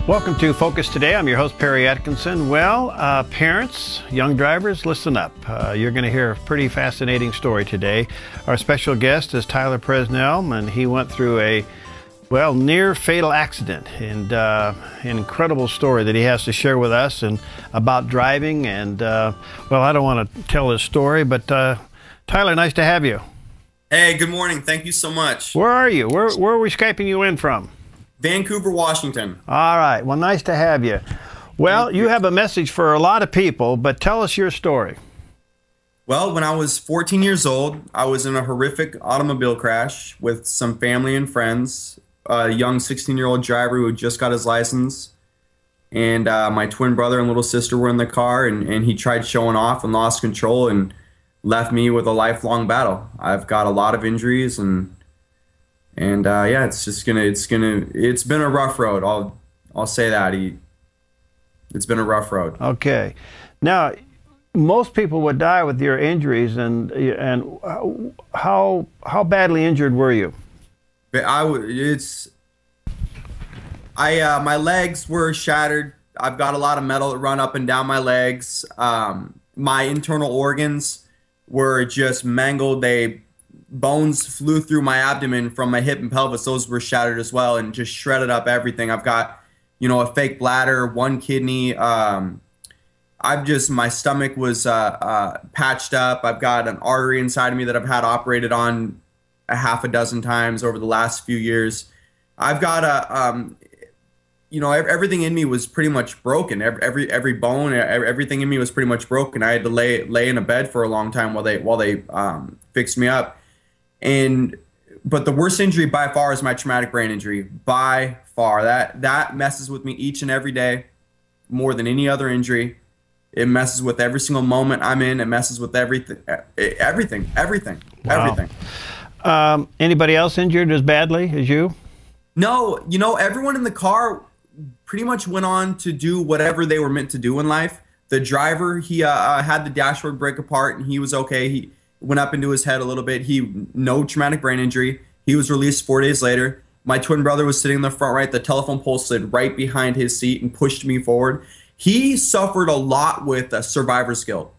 Welcome to Focus Today. I'm your host, Perry Atkinson. Well, parents, young drivers, listen up. You're going to hear a pretty fascinating story today. Our special guest is Tyler Presnell, and he went through a, well, near fatal accident, and an incredible story that he has to share with us and about driving. And, well, I don't want to tell his story, but Tyler, nice to have you. Hey, good morning. Thank you so much. Where are you? Where are we Skyping you in from? Vancouver, Washington. All right. Well, nice to have you. Well, you have a message for a lot of people, but tell us your story. Well, when I was 14 years old, I was in a horrific automobile crash with some family and friends. A young 16-year-old driver who had just got his license. And my twin brother and little sister were in the car, and he tried showing off and lost control and left me with a lifelong battle. I've got a lot of injuries, and yeah, it's been a rough road. I'll say that. It's been a rough road. Okay. Now, most people would die with your injuries, and how badly injured were you? My legs were shattered. I've got a lot of metal that run up and down my legs. My internal organs were just mangled. Bones flew through my abdomen from my hip and pelvis. Those were shattered as well and just shredded up everything. I've got, a fake bladder, one kidney. My stomach was patched up. I've got an artery inside of me that I've had operated on a half a dozen times over the last few years. I've got everything in me was pretty much broken. Every bone, everything in me was pretty much broken. I had to lay in a bed for a long time while they fixed me up. But the worst injury by far is my traumatic brain injury. By far, that messes with me each and every day, more than any other injury. It messes with every single moment I'm in. It messes with everything. Wow. Everything. Anybody else injured as badly as you? No, everyone in the car pretty much went on to do whatever they were meant to do in life. The driver, he had the dashboard break apart, and he was okay. He went up into his head a little bit. No traumatic brain injury. He was released 4 days later. My twin brother was sitting in the front right. The telephone pole slid right behind his seat and pushed me forward. He suffered a lot with survivor's guilt.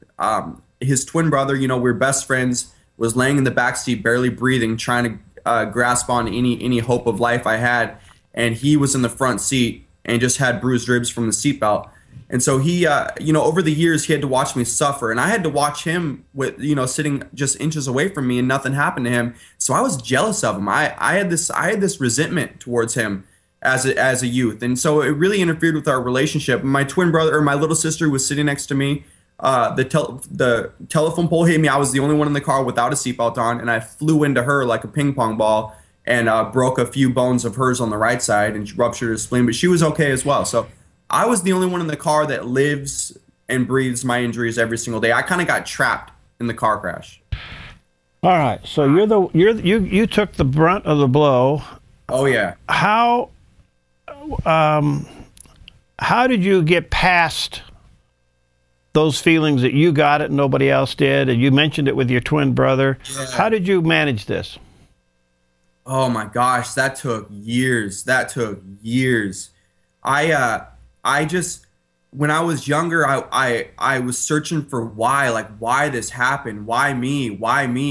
His twin brother, we're best friends, was laying in the back seat, barely breathing, trying to grasp on any hope of life I had. And he was in the front seat and just had bruised ribs from the seatbelt. And so he, over the years, he had to watch me suffer, and I had to watch him with, sitting just inches away from me, and nothing happened to him. So I was jealous of him. I had this resentment towards him as a youth, and so it really interfered with our relationship. My twin brother, or my little sister, who was sitting next to me. The telephone pole hit me. I was the only one in the car without a seatbelt on, and I flew into her like a ping pong ball and broke a few bones of hers on the right side and ruptured her spleen. But she was okay as well. So I was the only one in the car that lives and breathes my injuries every single day. I kind of got trapped in the car crash. All right, so you took the brunt of the blow. Oh yeah. How did you get past those feelings that you got it and nobody else did? And you mentioned it with your twin brother. Yeah. How did you manage this? Oh my gosh, that took years. When I was younger, I was searching for why this happened, why me,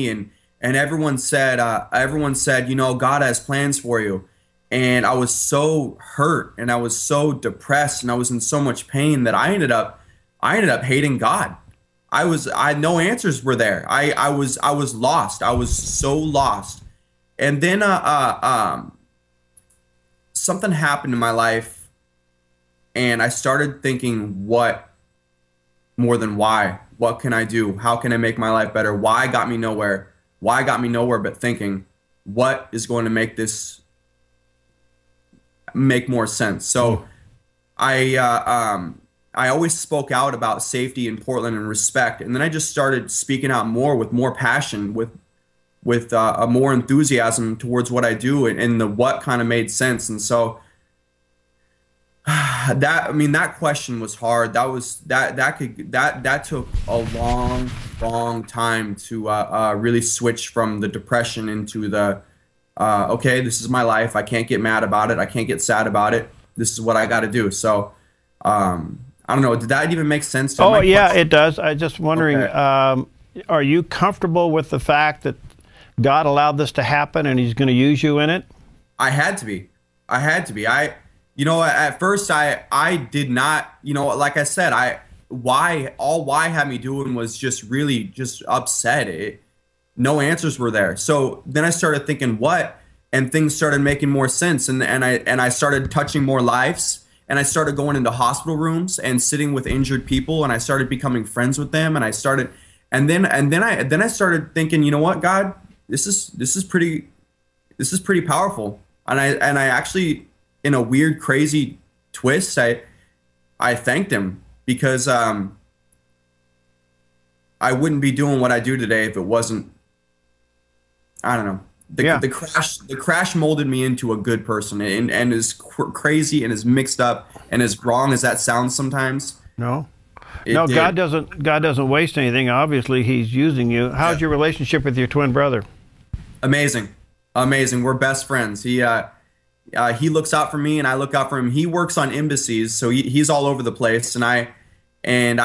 and everyone said, God has plans for you. And I was so hurt, and I was so depressed, and I was in so much pain that I ended up hating God. No answers were there. I was lost. I was so lost. And then something happened in my life. And I started thinking, what more than why? What can I do? How can I make my life better? Why got me nowhere? Why got me nowhere but thinking, what is going to make this make more sense? So I always spoke out about safety in Portland and respect. And then I just started speaking out more with more passion, with a more enthusiasm towards what I do, and the what kind of made sense. And so that question was hard. That took a long time to really switch from the depression into the okay, this is my life. I can't get mad about it. I can't get sad about it. this is what I got to do. So I don't know. Did that even make sense to Oh, my yeah, question? it does. I just wondering, Okay. are you comfortable with the fact that God allowed this to happen and he's going to use you in it? I had to be. I had to be. You know, at first I did not, you know, like I said, why had me doing was just really just upset. No answers were there. So then I started thinking what, and things started making more sense. And I started touching more lives, and I started going into hospital rooms and sitting with injured people, and I started becoming friends with them. And then I started thinking, you know what, God, this is pretty powerful. And I actually, in a weird, crazy twist, I thanked him because I wouldn't be doing what I do today if it wasn't. I don't know. Yeah. The crash molded me into a good person, and as crazy and as mixed up and as wrong as that sounds sometimes, No. it No, did. God doesn't waste anything. Obviously, he's using you. How's your relationship with your twin brother? Amazing, amazing. We're best friends. He looks out for me, and I look out for him. He works on embassies, so he's all over the place, and I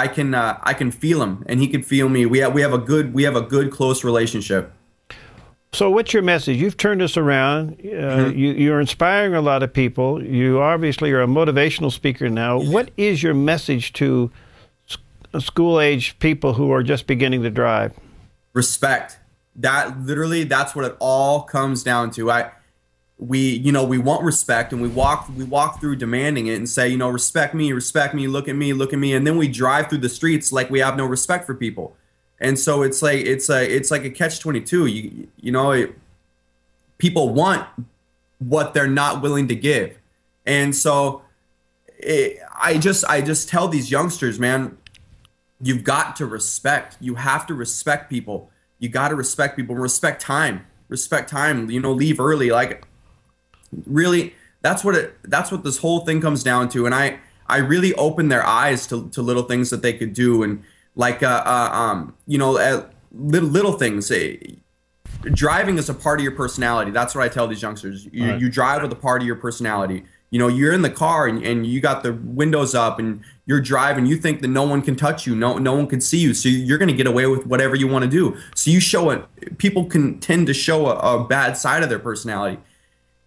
can feel him, and he can feel me. We have a good close relationship. So what's your message? You've turned this around. You're inspiring a lot of people. You obviously are a motivational speaker now. What is your message to school-age people who are just beginning to drive? Respect. That's what it all comes down to. We want respect, and we walk through demanding it and say, you know, respect me, look at me, and then we drive through the streets like we have no respect for people. And so it's like a catch-22. People want what they're not willing to give, and so I just tell these youngsters, man, you've got to respect. You have to respect people. You got to respect people. Respect time. Respect time. You know, leave early. Like, really, that's what this whole thing comes down to. And I really opened their eyes to little things that they could do, and like little things. Driving is a part of your personality. That's what I tell these youngsters. You drive with a part of your personality. You know, you're in the car and you got the windows up and you're driving. You think that no one can touch you, no one can see you, so you're going to get away with whatever you want to do. So you show it. People can tend to show a bad side of their personality,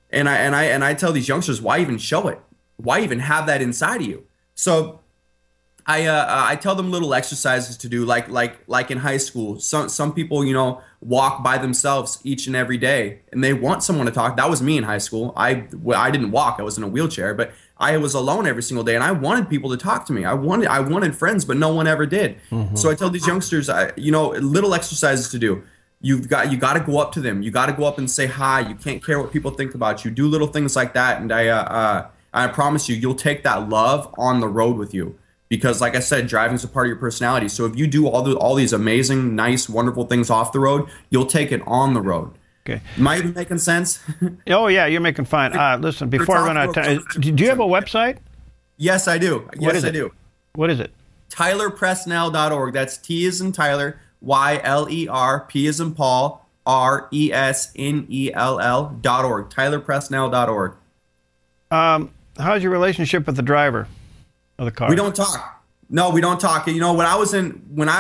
and I tell these youngsters, why even show it? Why even have that inside of you? So I tell them little exercises to do, like in high school. Some people, you know, walk by themselves each and every day, and they want someone to talk. That was me in high school. I didn't walk. I was in a wheelchair, but I was alone every single day, and I wanted people to talk to me. I wanted friends, but no one ever did. So I tell these youngsters, little exercises to do. You got to go up to them. You got to go up and say hi. You can't care what people think about you. Do little things like that, and I promise you'll take that love on the road with you. Because, like I said, driving is a part of your personality. So if you do all these amazing, nice, wonderful things off the road, you'll take it on the road. Okay. Am I even making sense? Oh, yeah, you're making fine. Listen, before I run out of time, do you have a website? Yes, I do. Yes, I do. What is it? TylerPresnell.org. That's T as in Tyler, YLER, P as in Paul, RESNELL.org. TylerPresnell.org. How's your relationship with the driver of the car? We don't talk. No, we don't talk. You know, when I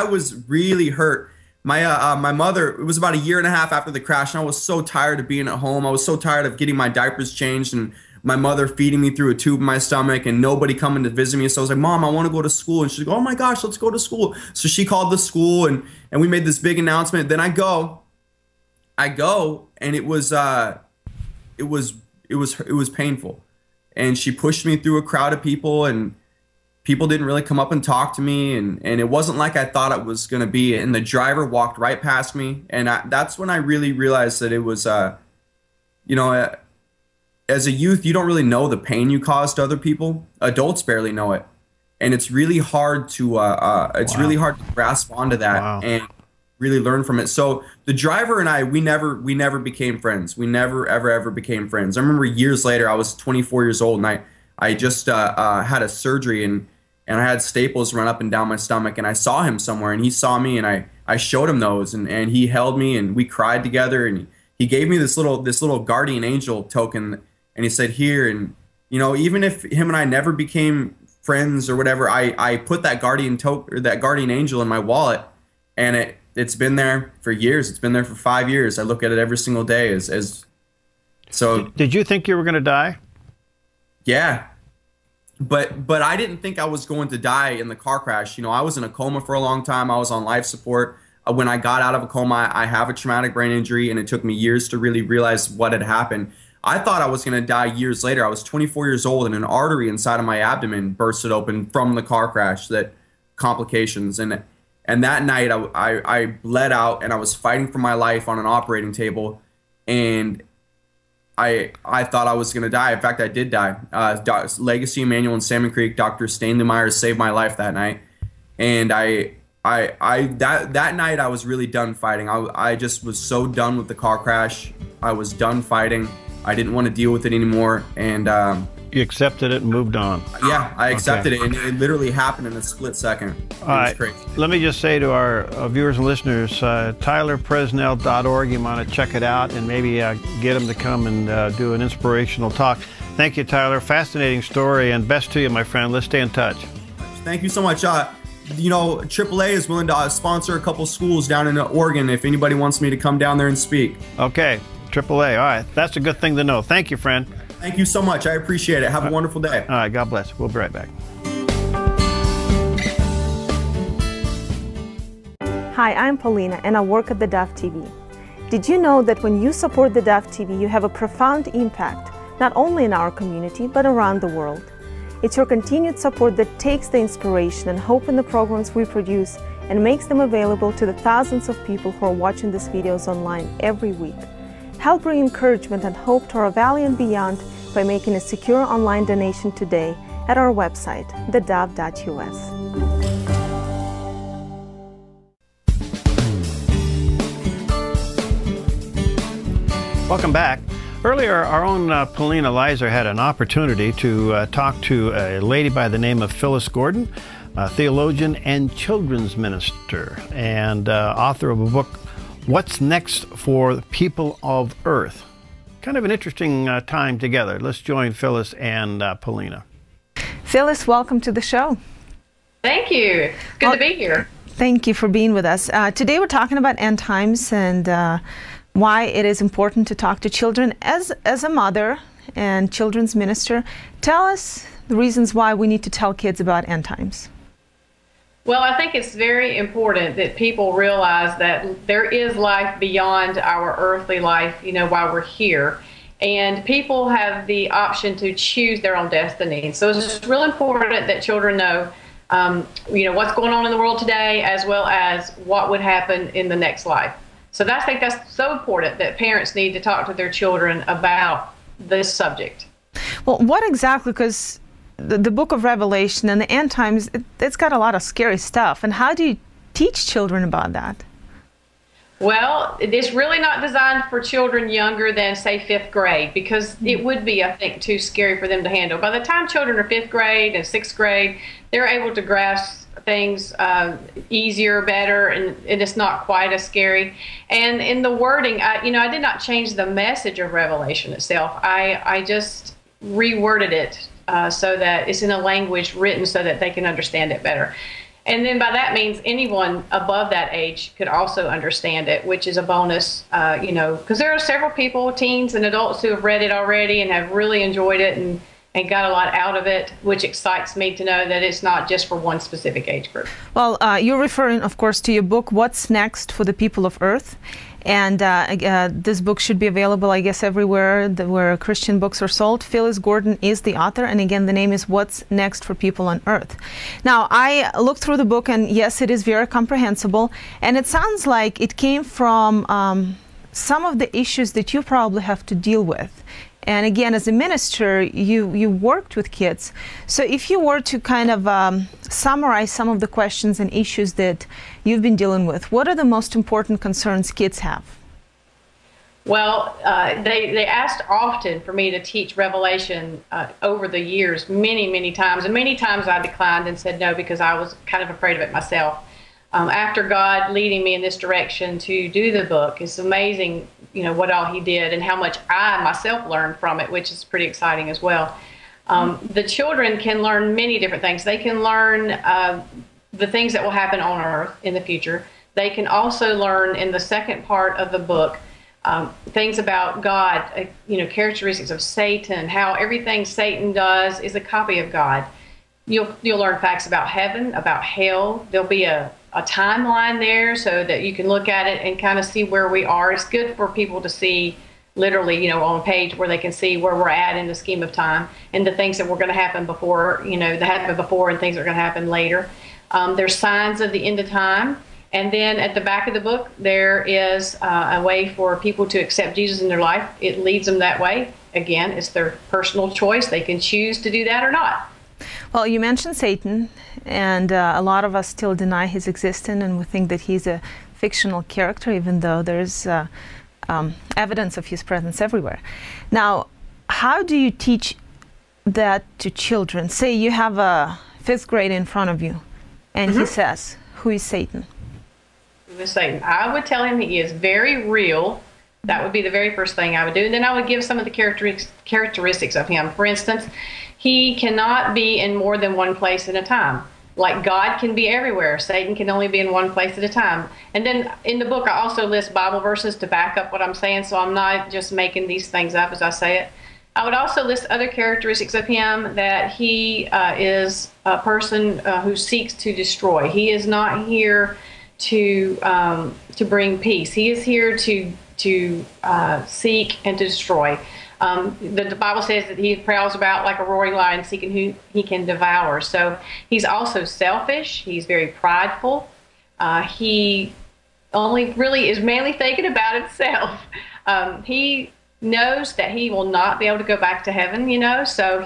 was really hurt, my mother, it was about a year and a half after the crash, and I was so tired of being at home. I was so tired of getting my diapers changed and my mother feeding me through a tube in my stomach and nobody coming to visit me. So I was like, Mom, I want to go to school. And she's like, oh my gosh, let's go to school. So she called the school and we made this big announcement. Then I go and it was painful. And she pushed me through a crowd of people, and people didn't really come up and talk to me, and it wasn't like I thought it was going to be. And the driver walked right past me, and that's when I really realized that it was, as a youth, you don't really know the pain you cause to other people. Adults barely know it, and it's really hard to really hard to grasp onto that and really learn from it. So the driver and I, we never became friends. We never ever became friends. I remember years later, I was 24 years old, and I just had a surgery, and I had staples run up and down my stomach, and I saw him somewhere, and he saw me, and I showed him those, and he held me, and we cried together, and he gave me this little guardian angel token, and he said, here, and even if him and I never became friends or whatever, I put that that guardian angel in my wallet, and it's been there for years. It's been there for 5 years. I look at it every single day as so. Did you think you were going to die? Yeah. But I didn't think I was going to die in the car crash. I was in a coma for a long time. I was on life support. When I got out of a coma, I have a traumatic brain injury, and it took me years to really realize what had happened. I thought I was going to die years later. I was 24 years old, and an artery inside of my abdomen bursted open from the car crash. That complications, and that night I bled out, and I was fighting for my life on an operating table, and I thought I was going to die. In fact, I did die. Legacy Emmanuel in Salmon Creek, Dr. Stanley Myers saved my life that night. And that night I was really done fighting. I just was so done with the car crash. I was done fighting. I didn't want to deal with it anymore. And you accepted it and moved on. Yeah, I accepted it, and it literally happened in a split second. It was crazy. Let me just say to our viewers and listeners, TylerPresnell.org, you want to check it out and maybe get them to come and do an inspirational talk. Thank you, Tyler. Fascinating story, and best to you, my friend. Let's stay in touch. Thank you so much. AAA is willing to sponsor a couple schools down in Oregon if anybody wants me to come down there and speak. Okay, AAA. All right, that's a good thing to know. Thank you, friend. Thank you so much. I appreciate it. Have a wonderful day. All right, God bless. We'll be right back. Hi, I'm Polina, and I work at theDove TV. Did you know that when you support theDove TV, you have a profound impact, not only in our community, but around the world? It's your continued support that takes the inspiration and hope in the programs we produce and makes them available to the thousands of people who are watching these videos online every week. Help bring encouragement and hope to our valley and beyond by making a secure online donation today at our website, thedove.us. Welcome back. Earlier, our own Polina Leiser had an opportunity to talk to a lady by the name of Phyllis Gordon, a theologian and children's minister, and author of a book, What's Next for the People of Earth. Kind of an interesting time together. Let's join Phyllis and Polina. Phyllis, welcome to the show. Thank you. Good to be here. Thank you for being with us. Today we're talking about end times and why it is important to talk to children. As a mother and children's minister, tell us the reasons why we need to tell kids about end times. Well, I think it's very important that people realize that there is life beyond our earthly life, while we're here. And people have the option to choose their own destiny. So it's real important that children know, what's going on in the world today, as well as what would happen in the next life. So I think that's so important that parents need to talk to their children about this subject. Well, what exactly, because the book of Revelation and the end times, it's got a lot of scary stuff. And how do you teach children about that? Well, it's really not designed for children younger than, say, 5th grade, because it would be, I think, too scary for them to handle. By the time children are 5th grade and 6th grade, they're able to grasp things easier, better, and it's not quite as scary. And in the wording, I did not change the message of Revelation itself. I just reworded it so that it's in a language written so that they can understand it better. And then by that means anyone above that age could also understand it, which is a bonus, because there are several people, teens and adults, who have read it already and have really enjoyed it and got a lot out of it, which excites me to know that it's not just for one specific age group. Well, you're referring, of course, to your book, What's Next for the People of Earth? And this book should be available, I guess, everywhere where Christian books are sold. Phyllis Gordon is the author, and again, the name is What's Next for People on Earth. Now, I looked through the book, and yes, it is very comprehensible, and it sounds like it came from some of the issues that you probably have to deal with. And again, as a minister, you worked with kids. So if you were to kind of summarize some of the questions and issues that you've been dealing with, what are the most important concerns kids have? Well, they asked often for me to teach Revelation over the years, many, many times. And many times I declined and said no because I was kind of afraid of it myself. After God leading me in this direction to do the book, it's amazing, what all he did and how much I myself learned from it, which is pretty exciting as well. The children can learn many different things. They can learn the things that will happen on earth in the future. They can also learn in the second part of the book things about God, characteristics of Satan, how everything Satan does is a copy of God. You'll learn facts about heaven, about hell. There'll be a timeline there so that you can look at it and kind of see where we are. It's good for people to see literally, on a page where they can see where we're at in the scheme of time and the things that were going to happen before, that happened before and things that are going to happen later. There's signs of the end of time. And then at the back of the book, there is a way for people to accept Jesus in their life. It leads them that way. Again, it's their personal choice. They can choose to do that or not. Well, you mentioned Satan, and a lot of us still deny his existence, and we think that he's a fictional character, even though there's evidence of his presence everywhere. Now, how do you teach that to children? Say you have a 5th grade in front of you, and he says, "Who is Satan?" Who is Satan? I would tell him he is very real. That would be the very first thing I would do. And then I would give some of the characteristics of him. For instance, he cannot be in more than one place at a time. Like God can be everywhere, Satan can only be in one place at a time. And then in the book, I also list Bible verses to back up what I'm saying, so I'm not just making these things up as I say it. I would also list other characteristics of him, that he is a person who seeks to destroy. He is not here to bring peace. He is here to seek and to destroy. The Bible says that he prowls about like a roaring lion, seeking who he can devour. So he's also selfish. He's very prideful. He only really is mainly thinking about himself. He knows that he will not be able to go back to heaven, so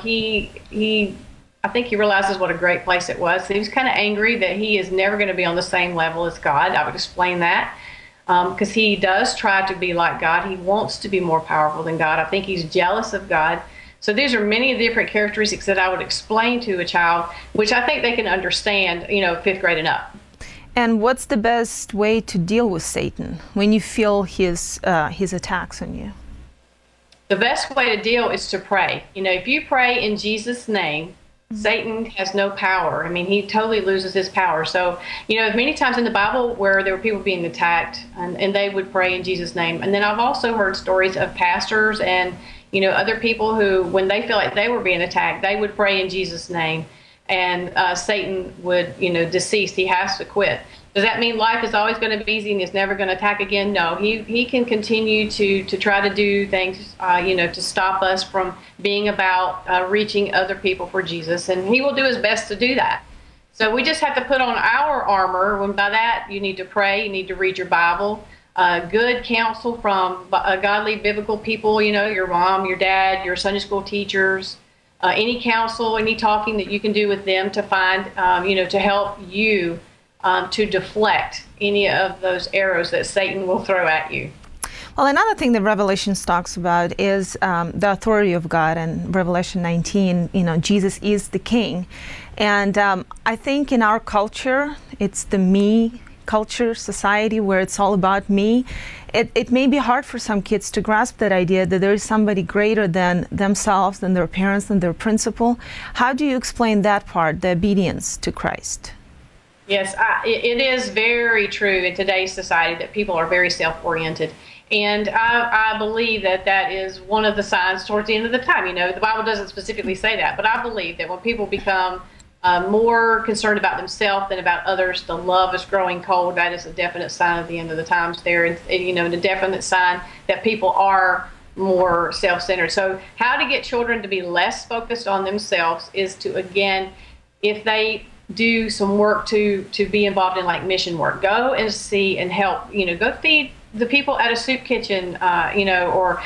I think he realizes what a great place it was. He was kind of angry that he is never going to be on the same level as God. I would explain that. Because he does try to be like God. He wants to be more powerful than God. I think he's jealous of God. So these are many different characteristics that I would explain to a child, which I think they can understand, 5th grade and up. And what's the best way to deal with Satan when you feel his attacks on you? The best way to deal is to pray. If you pray in Jesus' name, Satan has no power. I mean, he totally loses his power. So, many times in the Bible where there were people being attacked and they would pray in Jesus' name. And then I've also heard stories of pastors and, other people who, when they feel like they were being attacked, they would pray in Jesus' name and Satan would, decease. He has to quit. Does that mean life is always going to be easy and he's never going to attack again? No, he can continue to try to do things, to stop us from being about reaching other people for Jesus. And he will do his best to do that. So we just have to put on our armor. When by that, you need to pray, you need to read your Bible, good counsel from godly biblical people, your mom, your dad, your Sunday school teachers, any counsel, any talking that you can do with them to find, to help you to deflect any of those arrows that Satan will throw at you. Well, another thing that Revelation talks about is the authority of God. In Revelation 19, Jesus is the king. And I think in our culture, it's the me culture, society, where it's all about me. It may be hard for some kids to grasp that idea that there is somebody greater than themselves, than their parents, than their principal. How do you explain that part, the obedience to Christ? Yes, it is very true in today's society that people are very self-oriented. And I believe that that is one of the signs towards the end of the time. The Bible doesn't specifically say that, but I believe that when people become more concerned about themselves than about others, the love is growing cold. That is a definite sign of the end of the times there, and a definite sign that people are more self-centered. So how to get children to be less focused on themselves is to, again, if they do some work to be involved in like mission work, go and see and help, go feed the people at a soup kitchen, or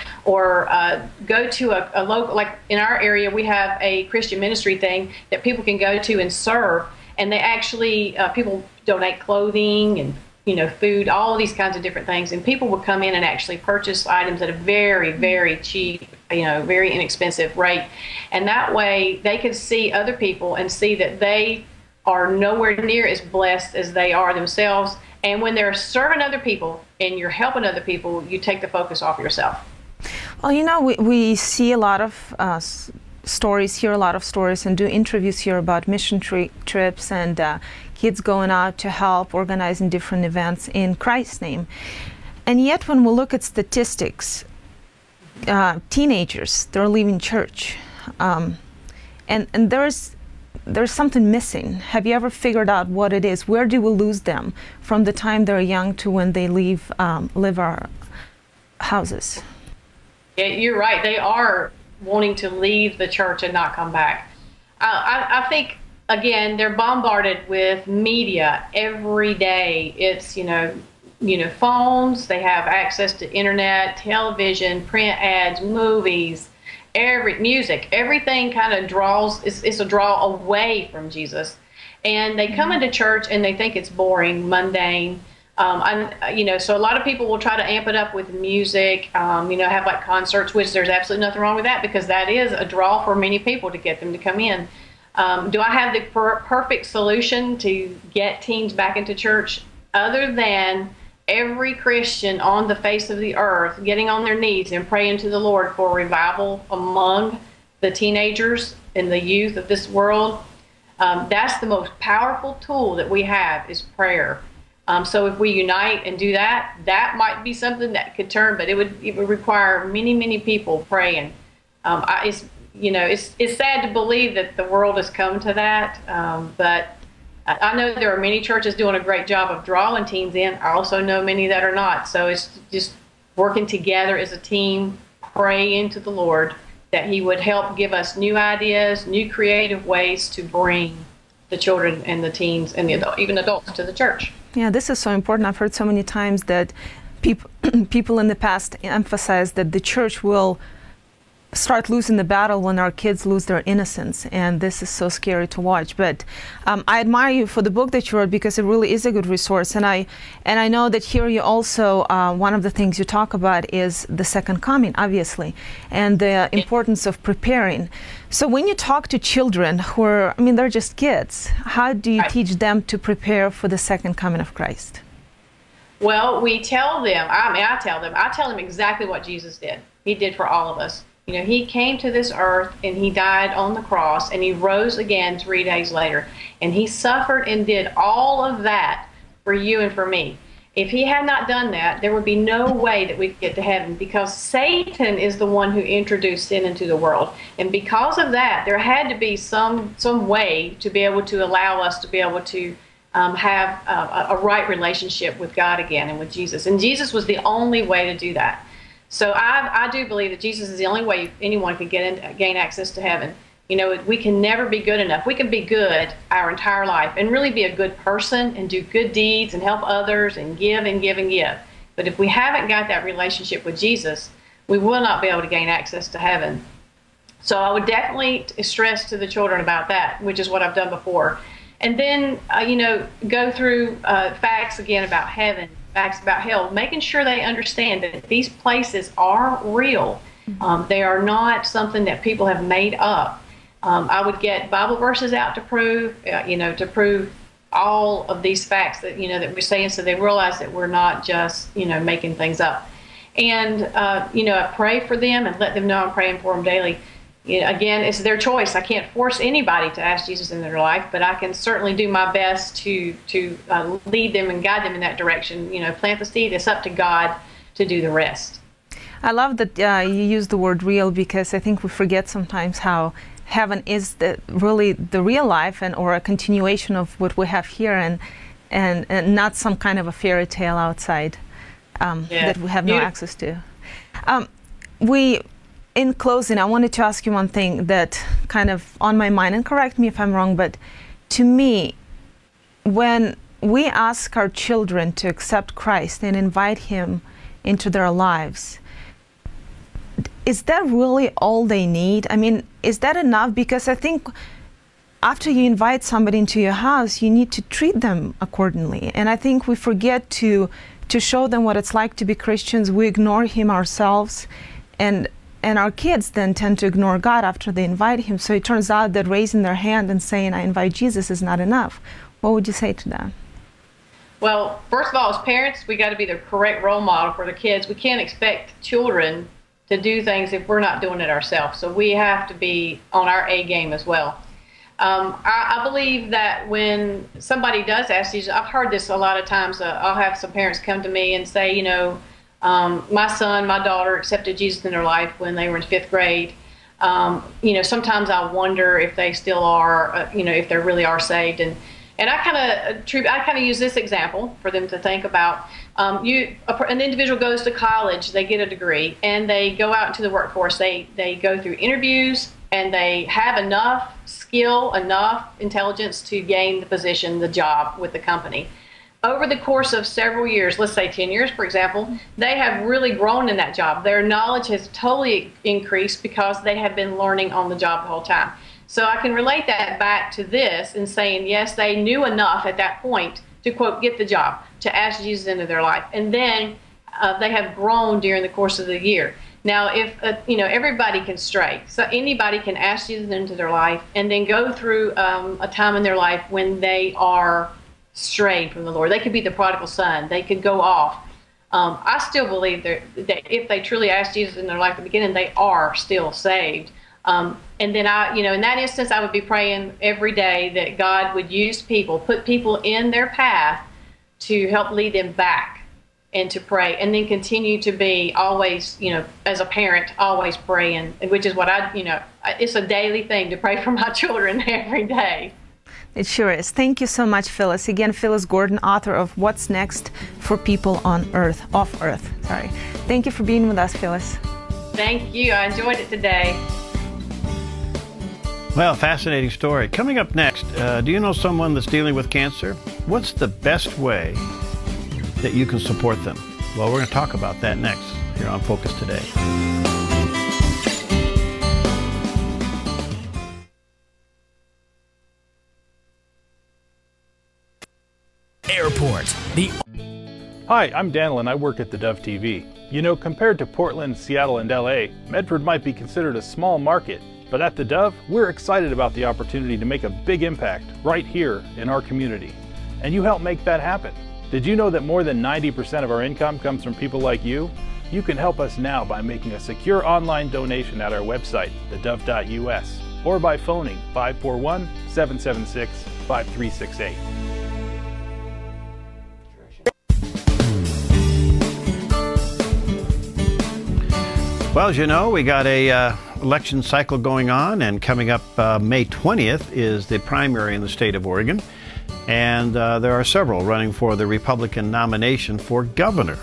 go to a local, like in our area, we have a Christian ministry thing that people can go to and serve. And they actually, people donate clothing and, food, all of these kinds of different things. And people will come in and actually purchase items at a very, very cheap, very inexpensive rate. And that way they can see other people and see that they are nowhere near as blessed as they are themselves. And when they're serving other people and you're helping other people, you take the focus off yourself. Well, we see a lot of stories, hear a lot of stories, and do interviews here about mission trips and kids going out to help organizing different events in Christ's name. And yet when we look at statistics, teenagers, they're leaving church. And there's something missing. Have you ever figured out what it is? Where do we lose them from the time they're young to when they leave our houses? Yeah, you're right. They are wanting to leave the church and not come back. I think, again, they're bombarded with media every day. It's, phones. They have access to internet, television, print ads, movies, music. Everything kind of it's a draw away from Jesus. And they come into church and they think it's boring, mundane. So a lot of people will try to amp it up with music, have like concerts, which there's absolutely nothing wrong with that, because that is a draw for many people to get them to come in. Do I have the perfect solution to get teens back into church, other than every Christian on the face of the earth getting on their knees and praying to the Lord for revival among the teenagers and the youth of this world? That's the most powerful tool that we have, is prayer. So if we unite and do that, that might be something that could turn, but it would require many, many people praying. It's sad to believe that the world has come to that, but I know there are many churches doing a great job of drawing teens in. I also know many that are not. So it's just working together as a team, praying to the Lord that He would help give us new ideas, new creative ways to bring the children and the teens and even adults to the church. Yeah, this is so important. I've heard so many times that people in the past emphasize that the church will start losing the battle when our kids lose their innocence, and this is so scary to watch. But I admire you for the book that you wrote, because it really is a good resource. And I know that here you also, one of the things you talk about is the second coming, obviously, and the importance of preparing. So when you talk to children who are, they're just kids, how do you teach them to prepare for the second coming of Christ? Well, we tell them, I tell them exactly what Jesus did. He did for all of us. He came to this earth and He died on the cross, and He rose again 3 days later. And He suffered and did all of that for you and for me. If He had not done that, there would be no way that we could get to heaven, because Satan is the one who introduced sin into the world. And because of that, there had to be some way to be able to allow us to be able to have a right relationship with God again and with Jesus. And Jesus was the only way to do that. So I do believe that Jesus is the only way anyone can gain access to heaven. We can never be good enough. We can be good our entire life and really be a good person and do good deeds and help others and give and give and give. But if we haven't got that relationship with Jesus, we will not be able to gain access to heaven. So I would definitely stress to the children about that, which is what I've done before. And then, go through facts again about heaven, facts about hell, making sure they understand that these places are real. They are not something that people have made up. I would get Bible verses out to prove all of these facts that that we're saying, so they realize that we're not just making things up. And I pray for them and let them know I'm praying for them daily. Again, it's their choice. I can't force anybody to ask Jesus in their life, but I can certainly do my best to lead them and guide them in that direction. Plant the seed. It's up to God to do the rest. I love that you use the word real, because I think we forget sometimes how heaven is really the real life, or a continuation of what we have here, and not some kind of a fairy tale outside that we have no access to. In closing, I wanted to ask you one thing that kind of on my mind, and correct me if I'm wrong, but to me, when we ask our children to accept Christ and invite Him into their lives, is that really all they need? Is that enough? Because I think after you invite somebody into your house, you need to treat them accordingly. And I think we forget to show them what it's like to be Christians. We ignore Him ourselves, and our kids then tend to ignore God after they invite Him. So it turns out that raising their hand and saying, I invite Jesus, is not enough. What would you say to that? Well, first of all, as parents, we got to be the correct role model for the kids. We can't expect children to do things if we're not doing it ourselves. So we have to be on our A game as well. I believe that when somebody does ask Jesus, I've heard this a lot of times. I'll have some parents come to me and say, my son, my daughter accepted Jesus in their life when they were in 5th grade. Sometimes I wonder if they still are, if they really are saved. And I kind of use this example for them to think about. An individual goes to college, they get a degree, and they go out into the workforce. They go through interviews, and they have enough skill, enough intelligence to gain the position, the job with the company. Over the course of several years, let's say 10 years, for example, they have really grown in that job. Their knowledge has totally increased because they have been learning on the job the whole time. So I can relate that back to this and saying, yes, they knew enough at that point to, quote, get the job, to ask Jesus into their life. And then they have grown during the course of the year. Now, if, everybody can stray. So anybody can ask Jesus into their life and then go through a time in their life when they are straying from the Lord. They could be the prodigal son. They could go off. I still believe that if they truly ask Jesus in their life at the beginning, they are still saved. And then in that instance, I would be praying every day that God would use people, put people in their path to help lead them back and to pray, and then continue to be always, as a parent, always praying, which is what it's a daily thing to pray for my children every day. It sure is. Thank you so much, Phyllis. Again, Phyllis Gordon, author of What's Next for People on Earth, off Earth. Sorry. Thank you for being with us, Phyllis. Thank you. I enjoyed it today. Well, fascinating story. Coming up next, do you know someone that's dealing with cancer? What's the best way that you can support them? Well, we're going to talk about that next here on Focus Today. Airport. Hi, I'm Daniel and I work at theDove TV. Compared to Portland, Seattle, and LA, Medford might be considered a small market, but at theDove, we're excited about the opportunity to make a big impact right here in our community. And you help make that happen. Did you know that more than 90% of our income comes from people like you? You can help us now by making a secure online donation at our website, thedove.us, or by phoning 541-776-5368. Well, as you know, we got a election cycle going on, and coming up May 20th is the primary in the state of Oregon. And there are several running for the Republican nomination for governor.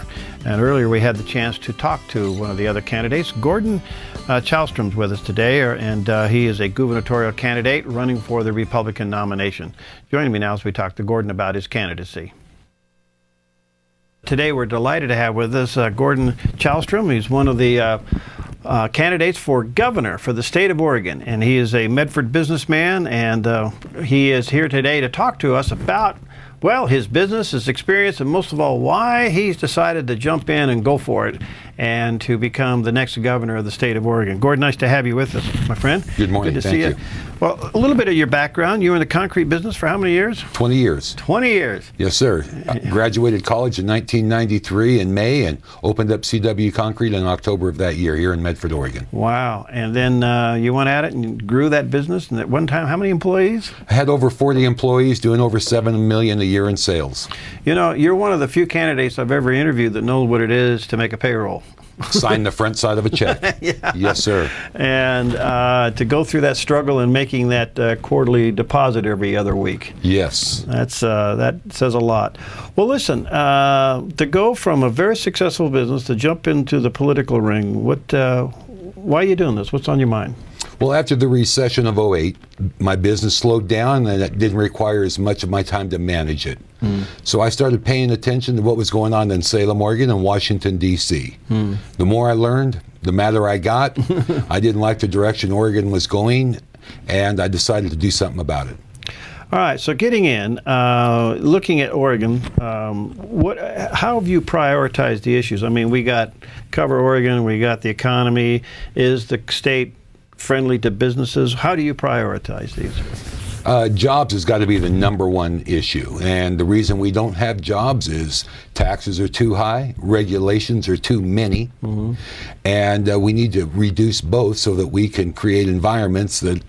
And earlier we had the chance to talk to one of the other candidates. Gordon Challstrom's with us today, and he is a gubernatorial candidate running for the Republican nomination. Joining me now as we talk to Gordon about his candidacy. Today we're delighted to have with us Gordon Challstrom. He's one of the candidates for governor for the state of Oregon, and he is a Medford businessman, and he is here today to talk to us about, well, his business, his experience, and most of all, why he's decided to jump in and go for it and to become the next governor of the state of Oregon. Gordon, nice to have you with us, my friend. Good morning. Good to see you. Well, a little bit of your background. You were in the concrete business for how many years? 20 years. 20 years. Yes, sir. I graduated college in 1993 in May and opened up CW Concrete in October of that year here in Medford, Oregon. Wow. And then you went at it and grew that business. And at one time, how many employees? I had over 40 employees doing over $7 million a year in sales. You're one of the few candidates I've ever interviewed that knows what it is to make a payroll. Sign the front side of a check. Yeah. Yes, sir. And to go through that struggle and making that quarterly deposit every other week. Yes. That says a lot. Well, listen, to go from a very successful business to jump into the political ring, why are you doing this? What's on your mind? Well, after the recession of '08, my business slowed down and it didn't require as much of my time to manage it. So I started paying attention to what was going on in Salem, Oregon and Washington, D.C. The more I learned, the madder I got. I didn't like the direction Oregon was going, and I decided to do something about it. All right, so getting in, looking at Oregon, how have you prioritized the issues? I mean, we got Cover Oregon, we got the economy. Is the state friendly to businesses? How do you prioritize these? Jobs has got to be the #1 issue. And the reason we don't have jobs is taxes are too high, regulations are too many, and we need to reduce both so that we can create environments that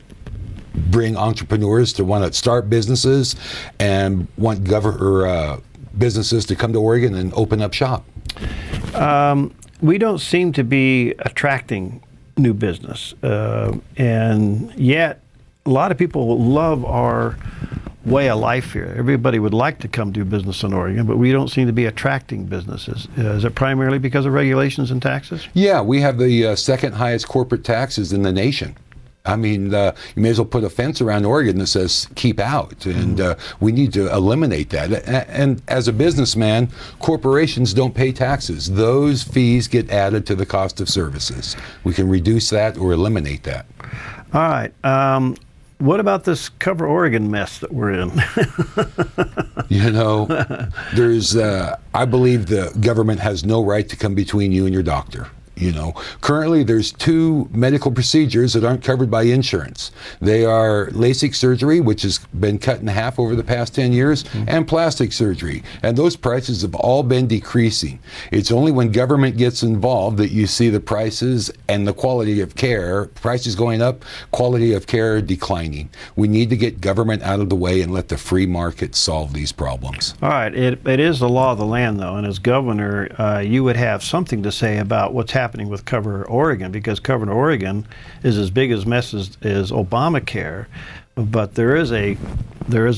bring entrepreneurs to want to start businesses and want businesses to come to Oregon and open up shop. We don't seem to be attracting new business, and yet a lot of people love our way of life here. Everybody would like to come do business in Oregon, but we don't seem to be attracting businesses. Is it primarily because of regulations and taxes? Yeah, we have the second highest corporate taxes in the nation. I mean, you may as well put a fence around Oregon that says keep out, and we need to eliminate that. And as a businessman, corporations don't pay taxes. Those fees get added to the cost of services. We can reduce that or eliminate that. All right. What about this Cover Oregon mess that we're in? You know, there's, I believe the government has no right to come between you and your doctor. You know, currently there's 2 medical procedures that aren't covered by insurance. They are LASIK surgery, which has been cut in half over the past 10 years, and plastic surgery. And those prices have all been decreasing. It's only when government gets involved that you see the prices and the quality of care, prices going up, quality of care declining. We need to get government out of the way and let the free market solve these problems. All right. It is the law of the land, though, and as governor, you would have something to say about what's happening with Cover Oregon, because Cover Oregon is as big as mess as Obamacare, but there is a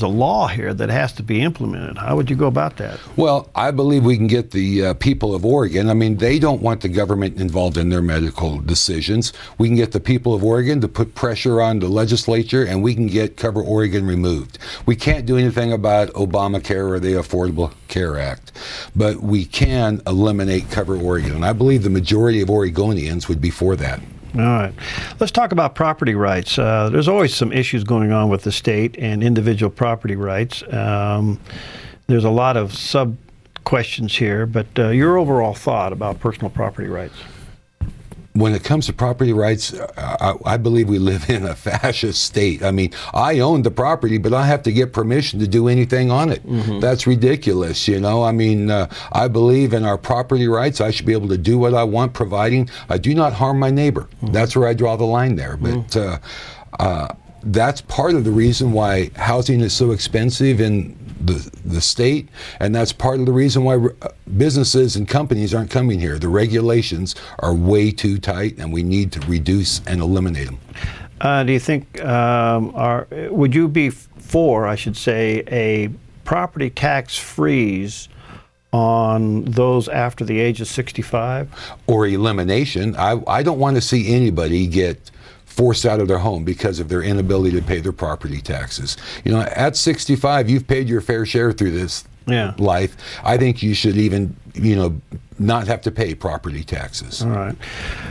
law here that has to be implemented. How would you go about that? Well, I believe we can get the people of Oregon. I mean, they don't want the government involved in their medical decisions. We can get the people of Oregon to put pressure on the legislature, and we can get Cover Oregon removed. We can't do anything about Obamacare or the Affordable Care Act, but we can eliminate Cover Oregon. And I believe the majority of Oregonians would be for that. All right. Let's talk about property rights. There's always some issues going on with the state and individual property rights. There's a lot of sub-questions here, but your overall thought about personal property rights? When it comes to property rights, I believe we live in a fascist state. I mean, I own the property, but I have to get permission to do anything on it. That's ridiculous, you know. I mean, I believe in our property rights. I should be able to do what I want, providing I do not harm my neighbor. That's where I draw the line there. But that's part of the reason why housing is so expensive in the state, and that's part of the reason why businesses and companies aren't coming here. The regulations are way too tight, and we need to reduce and eliminate them. Do you think, would you be for, I should say, a property tax freeze on those after the age of 65? Or elimination. I don't want to see anybody get forced out of their home because of their inability to pay their property taxes. You know, at 65, you've paid your fair share through this life. I think you should even, you know, not have to pay property taxes. All right.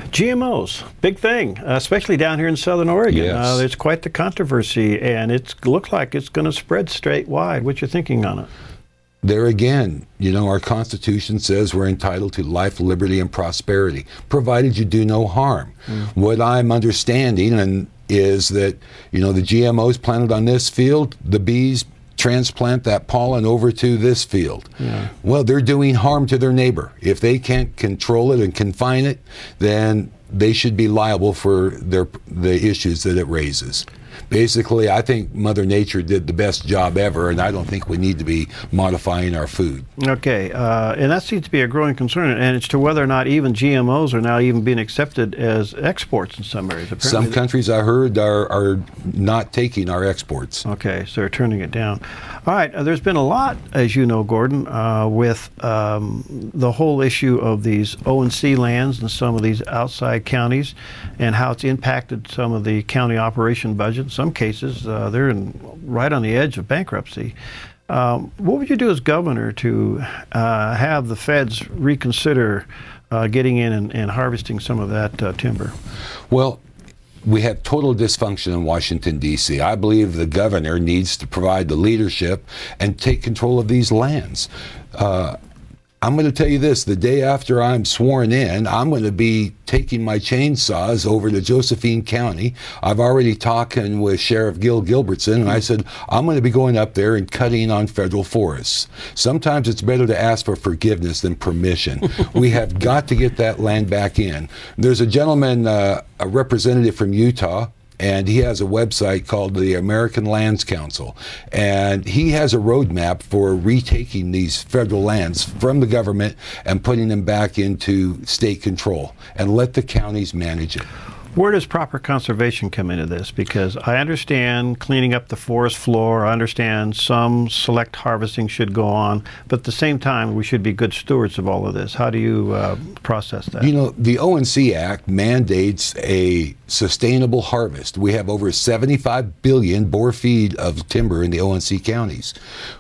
GMOs, big thing, especially down here in Southern Oregon. Yes. It's quite the controversy, and it looks like it's going to spread statewide. What's your thinking on it? There again, you know, our Constitution says we're entitled to life, liberty, and prosperity, provided you do no harm. What I'm understanding is that, you know, the GMOs planted on this field, the bees transplant that pollen over to this field. Well, they're doing harm to their neighbor. If they can't control it and confine it, then they should be liable for the issues that it raises. Basically, I think Mother Nature did the best job ever, and I don't think we need to be modifying our food. Okay, and that seems to be a growing concern, and it's to whether or not even GMOs are now even being accepted as exports in some areas. Apparently some countries, I heard, are not taking our exports. Okay, so they're turning it down. All right, there's been a lot, as you know, Gordon, with the whole issue of these O&C lands and some of these outside counties and how it's impacted some of the county operation budget. In some cases, they're right on the edge of bankruptcy. What would you do as governor to have the feds reconsider getting in and harvesting some of that timber? Well, we have total dysfunction in Washington, D.C. I believe the governor needs to provide the leadership and take control of these lands. I'm going to tell you this, the day after I'm sworn in, I'm going to be taking my chainsaws over to Josephine County. I've already talking with Sheriff Gil Gilbertson, and I said, I'm going to be going up there and cutting on federal forests. Sometimes it's better to ask for forgiveness than permission. We have got to get that land back in. There's a gentleman, a representative from Utah, and he has a website called the American Lands Council, and he has a roadmap for retaking these federal lands from the government and putting them back into state control, and let the counties manage it. Where does proper conservation come into this? Because I understand cleaning up the forest floor, I understand some select harvesting should go on, but at the same time, we should be good stewards of all of this. How do you process that? You know, the ONC Act mandates a sustainable harvest. We have over 75 billion boar feet of timber in the ONC counties.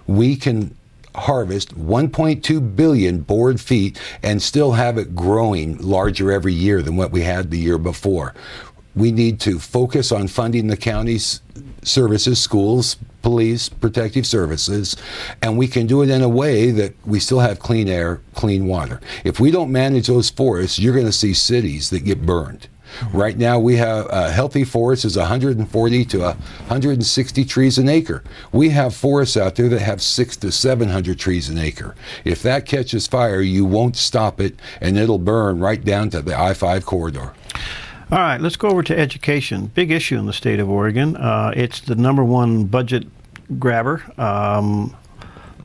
We can harvest 1.2 billion board feet and still have it growing larger every year than what we had the year before. We need to focus on funding the county's services, schools, police, protective services, and we can do it in a way that we still have clean air, clean water. If we don't manage those forests, you're going to see cities that get burned. Right now, we have a healthy forest is 140 to 160 trees an acre. We have forests out there that have 600 to 700 trees an acre. If that catches fire, you won't stop it, and it'll burn right down to the I-5 corridor. All right, let's go over to education. Big issue in the state of Oregon. It's the #1 budget grabber.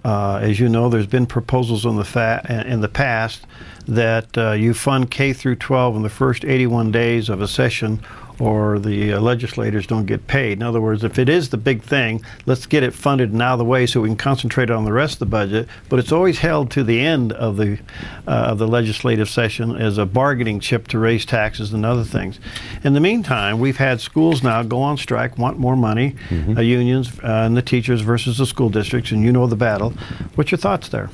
As you know, there's been proposals in the past that you fund K through 12 in the first 81 days of a session, or the legislators don't get paid. In other words, if it is the big thing, let's get it funded and out of the way so we can concentrate on the rest of the budget. But it's always held to the end of the legislative session as a bargaining chip to raise taxes and other things. In the meantime, we've had schools now go on strike, want more money, unions and the teachers versus the school districts, and you know the battle. What's your thoughts there?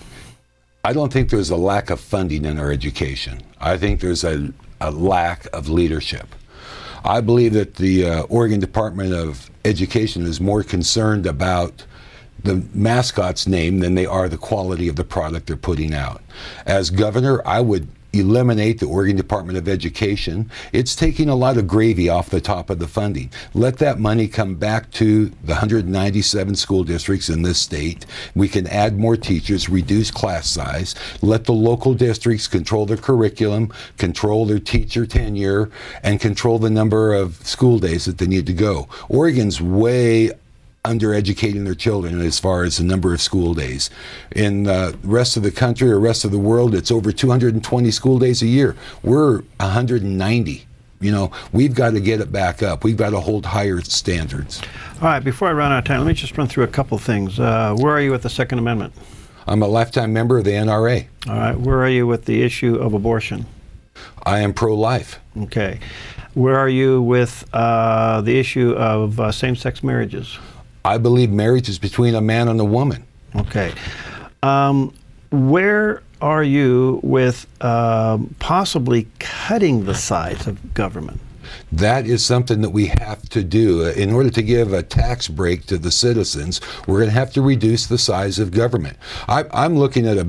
I don't think there's a lack of funding in our education. I think there's a lack of leadership. I believe that the Oregon Department of Education is more concerned about the mascot's name than they are the quality of the product they're putting out. As governor, I would eliminate the Oregon Department of Education. It's taking a lot of gravy off the top of the funding. Let that money come back to the 197 school districts in this state. We can add more teachers, reduce class size, let the local districts control their curriculum, control their teacher tenure, and control the number of school days that they need to go. Oregon's way undereducating their children as far as the number of school days. In the rest of the country or rest of the world, it's over 220 school days a year. We're 190. You know, we've got to get it back up. We've got to hold higher standards. All right, before I run out of time, let me just run through a couple things. Where are you with the Second Amendment? I'm a lifetime member of the NRA. All right, where are you with the issue of abortion? I am pro-life. Okay. Where are you with the issue of same-sex marriages? I believe marriage is between a man and a woman. Okay. Where are you with possibly cutting the size of government? That is something that we have to do. In order to give a tax break to the citizens, we're going to have to reduce the size of government. I'm looking at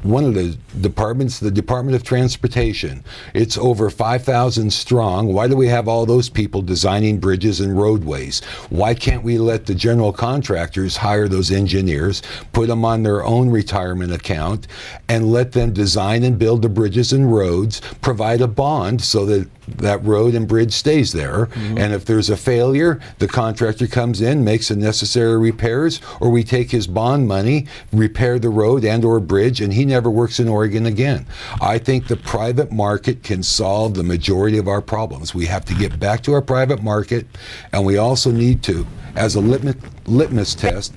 one of the departments, the Department of Transportation. It's over 5,000 strong. Why do we have all those people designing bridges and roadways? Why can't we let the general contractors hire those engineers, put them on their own retirement account, and let them design and build the bridges and roads, provide a bond so that that road and bridge stays there. And if there's a failure, the contractor comes in, makes the necessary repairs, or we take his bond money, repair the road and or bridge, and he never works in Oregon again. I think the private market can solve the majority of our problems. We have to get back to our private market, and we also need to, as a litmus test,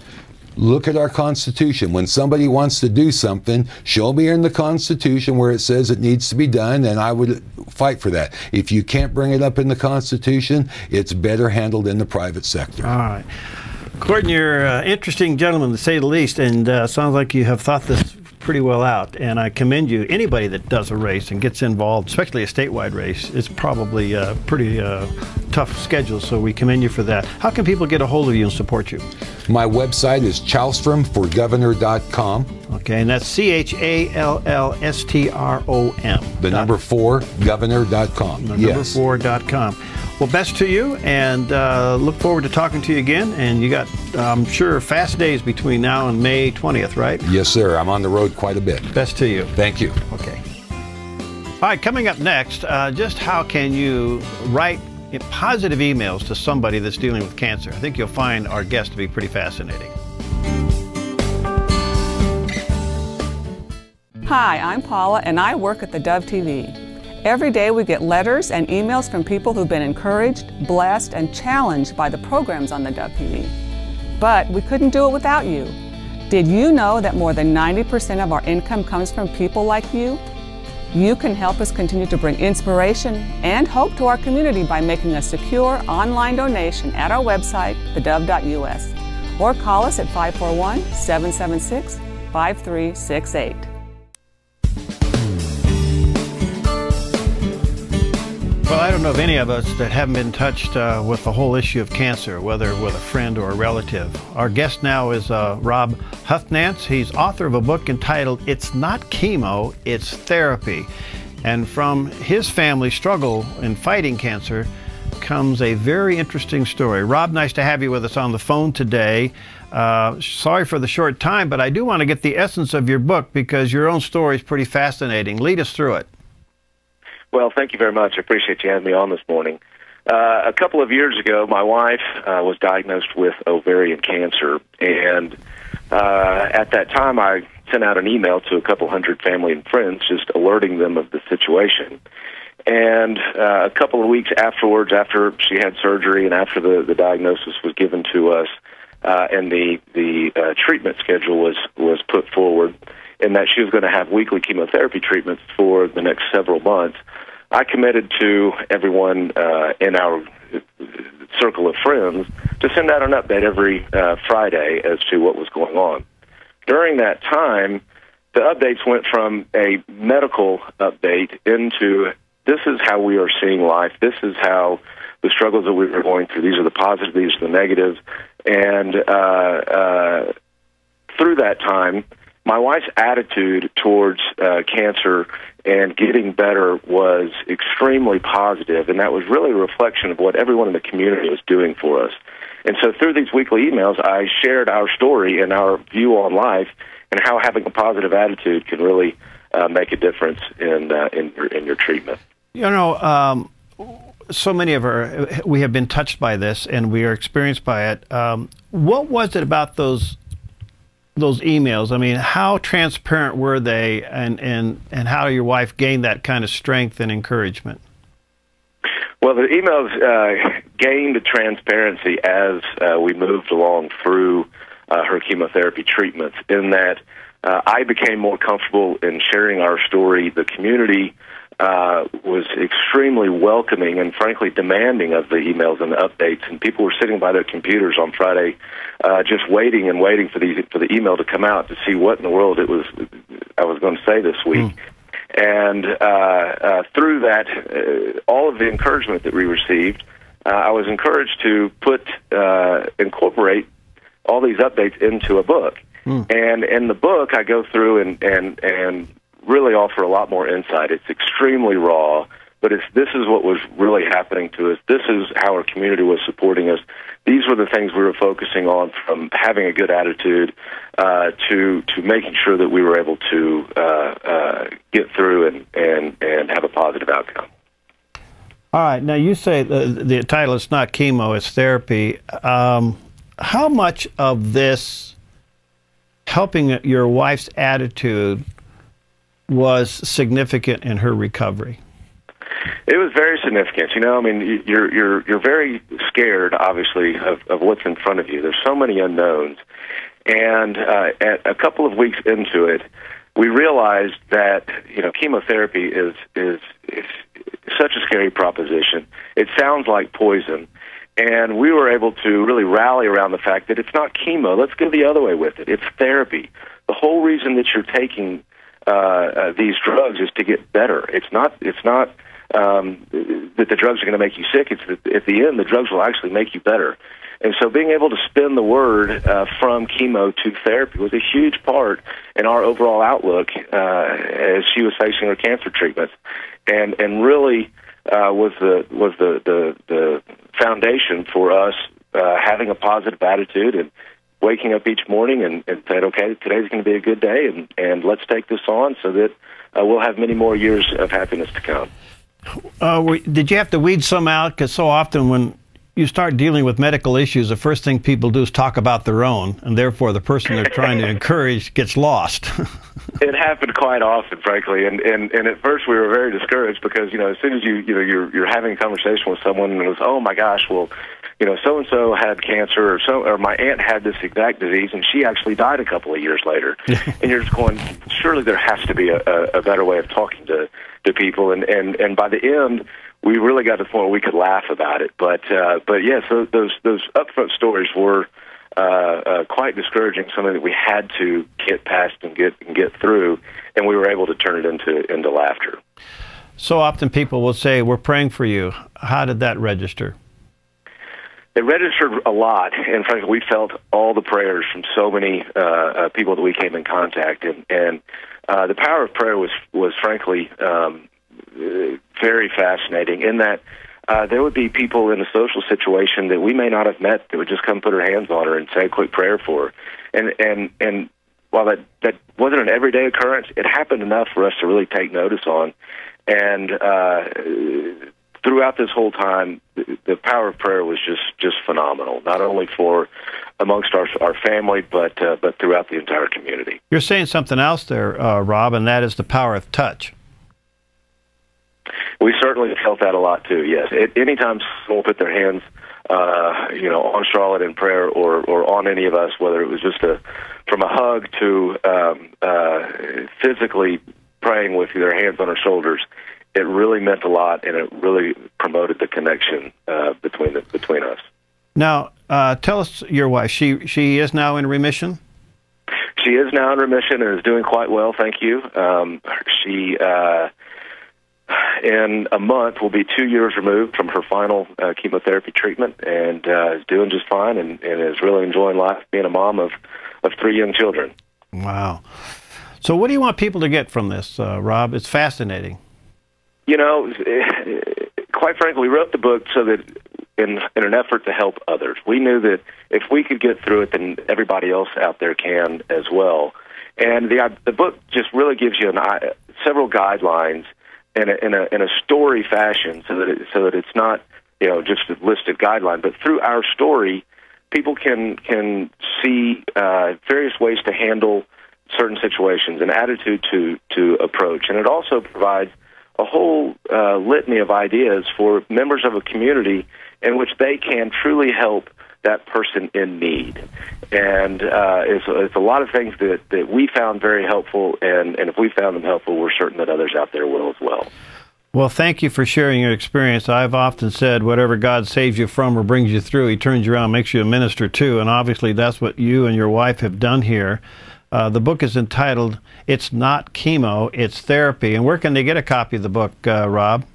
look at our Constitution. When somebody wants to do something, show me in the Constitution where it says it needs to be done, and I would fight for that. If you can't bring it up in the Constitution, it's better handled in the private sector. All right. Gordon, you're an interesting gentleman, to say the least, and sounds like you have thought this pretty well out, and I commend you. Anybody that does a race and gets involved, especially a statewide race, it's probably a pretty tough schedule, so we commend you for that. How can people get a hold of you and support you? My website is challstromforgovernor.com. Okay, and that's Challstrom. The number 4, governor.com. The number 4.com. Well, best to you, and look forward to talking to you again. And you got, I'm sure, fast days between now and May 20th, right? Yes, sir. I'm on the road quite a bit. Best to you. Thank you. Okay. All right, coming up next, just how can you write positive emails to somebody that's dealing with cancer? I think you'll find our guest to be pretty fascinating. Hi, I'm Paula, and I work at theDove TV. Every day we get letters and emails from people who've been encouraged, blessed, and challenged by the programs on theDove TV. But we couldn't do it without you. Did you know that more than 90% of our income comes from people like you? You can help us continue to bring inspiration and hope to our community by making a secure online donation at our website, thedove.us, or call us at 541-776-5368. Well, I don't know of any of us that haven't been touched with the whole issue of cancer, whether with a friend or a relative. Our guest now is Rob Huthnance. He's author of a book entitled It's Not Chemo, It's Therapy. And from his family's struggle in fighting cancer comes a very interesting story. Rob, nice to have you with us on the phone today. Sorry for the short time, but I do want to get the essence of your book because your own story is pretty fascinating. Lead us through it. Well, thank you very much. I appreciate you having me on this morning. A couple of years ago, my wife was diagnosed with ovarian cancer, and at that time I sent out an email to a couple hundred family and friends just alerting them of the situation. And a couple of weeks afterwards, after she had surgery and after the diagnosis was given to us, and the treatment schedule was put forward, and that she was going to have weekly chemotherapy treatments for the next several months, I committed to everyone in our circle of friends to send out an update every Friday as to what was going on. During that time, the updates went from a medical update into this is how we are seeing life, this is how the struggles that we were going through, these are the positives, these are the negatives, and through that time, my wife's attitude towards cancer and getting better was extremely positive, and that was really a reflection of what everyone in the community was doing for us. And so through these weekly emails, I shared our story and our view on life and how having a positive attitude can really make a difference in your treatment. You know, so many of we have been touched by this, and we are experienced by it. What was it about those emails? I mean, how transparent were they, and how your wife gained that kind of strength and encouragement? Well, the emails gained transparency as we moved along through her chemotherapy treatments, in that I became more comfortable in sharing our story. The community was extremely welcoming and frankly demanding of the emails and the updates, and people were sitting by their computers on Friday just waiting and waiting for the email to come out to see what in the world I was going to say this week. And through that, all of the encouragement that we received, I was encouraged to incorporate all these updates into a book. And in the book, I go through and really offer a lot more insight. It's extremely raw, but this is what was really happening to us. This is how our community was supporting us. These were the things we were focusing on, from having a good attitude to making sure that we were able to get through and have a positive outcome. All right. Now, you say the title is not chemo, it's therapy. How much of this helping your wife's attitude was significant in her recovery? It was very significant. You know, I mean, you're very scared, obviously, of what's in front of you. There's so many unknowns. And at a couple of weeks into it, we realized that, you know, chemotherapy is such a scary proposition. It sounds like poison. And we were able to really rally around the fact that it's not chemo. Let's go the other way with it. It's therapy. The whole reason that you're taking these drugs is to get better. It's not that the drugs are going to make you sick. It's that at the end, the drugs will actually make you better. And so being able to spin the word from chemo to therapy was a huge part in our overall outlook as she was facing her cancer treatments, and really was the foundation for us having a positive attitude and waking up each morning and said, okay, today's going to be a good day, and let's take this on so that we'll have many more years of happiness to come. Did you have to weed some out? Because so often when you start dealing with medical issues, the first thing people do is talk about their own, and therefore the person they're trying to encourage gets lost. It happened quite often, frankly, and at first we were very discouraged because, as soon as you're having a conversation with someone and it was, oh my gosh, well, so and so had cancer, or my aunt had this exact disease, and she actually died a couple of years later, and you're just going, surely there has to be a better way of talking to people, and by the end, we really got to the point where we could laugh about it. But yes, those upfront stories were quite discouraging. Something that we had to get past and get through, and we were able to turn it into laughter. So often people will say, "We're praying for you." How did that register? It registered a lot, and frankly, we felt all the prayers from so many people that we came in contact, and the power of prayer was frankly very fascinating. In that there would be people in a social situation that we may not have met that would just come put their hands on her and say a quick prayer for her, and while that wasn't an everyday occurrence, it happened enough for us to really take notice on, and throughout this whole time, the power of prayer was just phenomenal. Not only for amongst our family, but throughout the entire community. You're saying something else there, Rob, and that is the power of touch. We certainly felt that a lot too. Yes, anytime someone put their hands, on Charlotte in prayer, or on any of us, whether it was just from a hug to physically praying with their hands on our shoulders, it really meant a lot, and it really promoted the connection between us. Now, tell us your wife. She is now in remission? She is now in remission and is doing quite well, thank you. She, in a month, will be 2 years removed from her final chemotherapy treatment, and is doing just fine, and is really enjoying life, being a mom of 3 young children. Wow. So what do you want people to get from this, Rob? It's fascinating. Quite frankly, we wrote the book so that in an effort to help others. We knew that if we could get through it, then everybody else out there can as well. And the book just really gives you several guidelines in a story fashion, so that it's not just a listed guideline, but through our story, people can see various ways to handle certain situations, an attitude to approach, and it also provides a whole litany of ideas for members of a community in which they can truly help that person in need. And it's a lot of things that we found very helpful, and if we found them helpful, we're certain that others out there will as well. Well, thank you for sharing your experience. I've often said whatever God saves you from or brings you through, He turns you around, makes you a minister too, and obviously that's what you and your wife have done here. The book is entitled, It's Not Chemo, It's Therapy. And where can they get a copy of the book, Rob?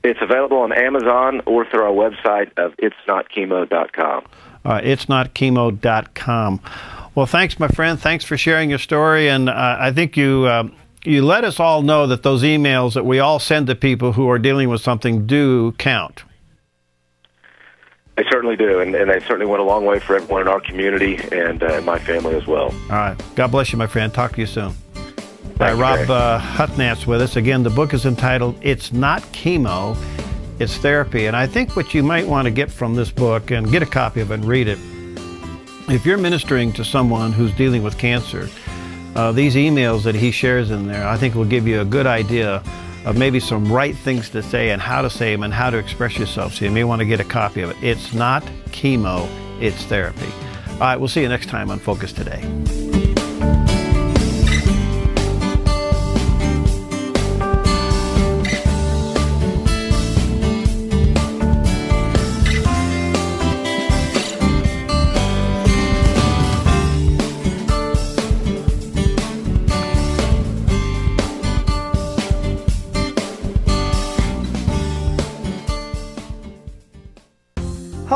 It's available on Amazon or through our website of itsnotchemo.com. Itsnotchemo.com. Well, thanks, my friend. Thanks for sharing your story. And I think you let us all know that those emails that we all send to people who are dealing with something do count. They certainly do, and they certainly went a long way for everyone in our community and my family as well. All right. God bless you, my friend. Talk to you soon. Rob Huthnance with us. Again, the book is entitled, It's Not Chemo, It's Therapy. And I think what you might want to get from this book, and get a copy of it and read it, if you're ministering to someone who's dealing with cancer, these emails that he shares in there, I think will give you a good idea of maybe some right things to say and how to say them and how to express yourself. So you may want to get a copy of it. It's Not Chemo, It's Therapy. All right, we'll see you next time on Focus Today.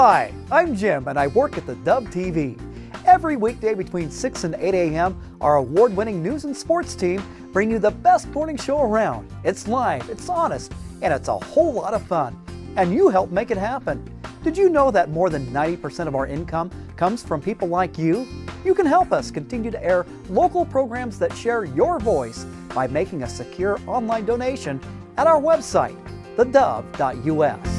Hi, I'm Jim and I work at the Dove TV. Every weekday between 6 and 8 a.m., our award-winning news and sports team bring you the best morning show around. It's live, it's honest, and it's a whole lot of fun. And you help make it happen. Did you know that more than 90% of our income comes from people like you? You can help us continue to air local programs that share your voice by making a secure online donation at our website, thedove.us.